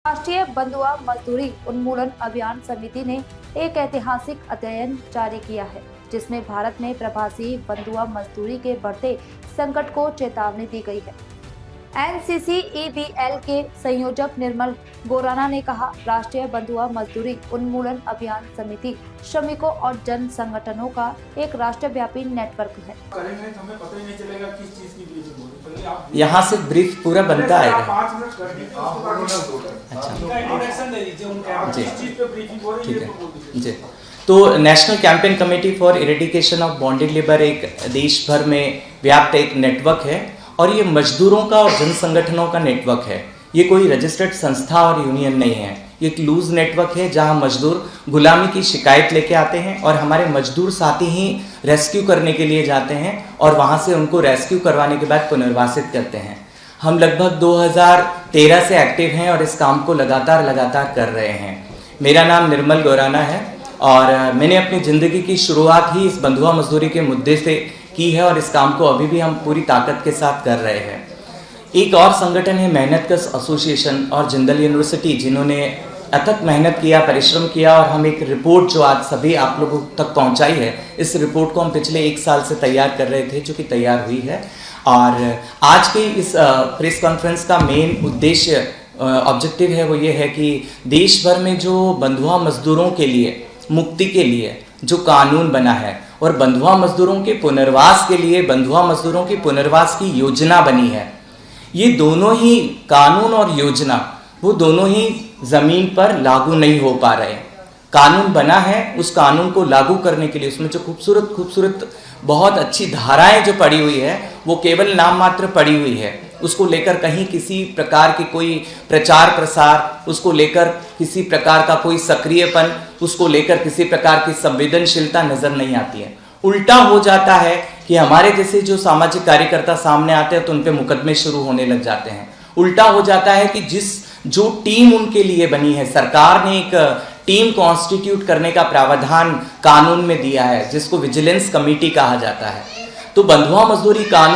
राष्ट्रीय बंधुआ मजदूरी उन्मूलन अभियान समिति ने एक ऐतिहासिक अध्ययन जारी किया है, जिसमें भारत में प्रवासी बंधुआ मजदूरी के बढ़ते संकट को चेतावनी दी गई है। NCCEBL के संयोजक निर्मल गोराना ने कहा, राष्ट्रीय बंधुआ मजदूरी उन्मूलन अभियान समिति श्रमिकों और जन संगठनों का एक राष्ट्रव्यापी नेटवर्क है। हमें पता ही नहीं चलेगा किस चीज की ब्रीफ बोले। यहाँ से ब्रीफ पूरा बनता है। 5 मिनट कर दीजिए, उनका इंट्रोडक्शन दे दीजिए, उनका किस चीज पे ब्रीफिंग हो रही है ये बोल दीजिए। जी, तो national campaign committee for eradication of bonded labour एक देश भर में व्याप्त एक नेटवर्क है और ये मजदूरों का और जन संगठनों का नेटवर्क है। ये कोई रजिस्टर्ड संस्था और यूनियन नहीं है, ये एक लूज नेटवर्क है जहां मजदूर गुलामी की शिकायत लेके आते हैं और हमारे मजदूर साथी ही रेस्क्यू करने के लिए जाते हैं और वहां से उनको रेस्क्यू करवाने के बाद पुनर्वासित करते हैं। हम लगभग 2013 से एक्टिव हैं और इस काम को लगातार कर रहे हैं। मेरा नाम निर्मल गोराना है और मैंने अपनी ज़िंदगी की शुरुआत ही इस बंधुआ मजदूरी के मुद्दे से की है और इस काम को अभी भी हम पूरी ताकत के साथ कर रहे हैं। एक और संगठन है मेहनतकश एसोसिएशन और जिंदल यूनिवर्सिटी, जिन्होंने अथक मेहनत किया, परिश्रम किया और हम एक रिपोर्ट जो आज सभी आप लोगों तक पहुंचाई है, इस रिपोर्ट को हम पिछले 1 साल से तैयार कर रहे थे, जो कि तैयार हुई है। और आज के इस प्रेस कॉन्फ्रेंस का मेन उद्देश्य ऑब्जेक्टिव है वो ये है कि देश भर में जो बंधुआ मजदूरों के लिए मुक्ति के लिए जो कानून बना है और बंधुआ मजदूरों के पुनर्वास के लिए बंधुआ मजदूरों की पुनर्वास की योजना बनी है, ये दोनों ही कानून और योजना वो दोनों ही ज़मीन पर लागू नहीं हो पा रहे। कानून बना है, उस कानून को लागू करने के लिए उसमें जो खूबसूरत बहुत अच्छी धाराएं जो पड़ी हुई है वो केवल नाम मात्र पड़ी हुई है। उसको लेकर कहीं किसी प्रकार की कोई प्रचार प्रसार, उसको लेकर किसी प्रकार का कोई सक्रियपन, उसको लेकर किसी प्रकार की संवेदनशीलता नजर नहीं आती है। उल्टा हो जाता है कि हमारे जैसे जो सामाजिक कार्यकर्ता सामने आते हैं तो उन पे मुकदमे शुरू होने लग जाते हैं। उल्टा हो जाता है कि जो टीम उनके लिए बनी है, सरकार ने एक टीम कॉन्स्टिट्यूट करने का प्रावधान कानून में दिया है, जिसको विजिलेंस कमेटी कहा जाता है। तो बंधुआ मजदूरी कानून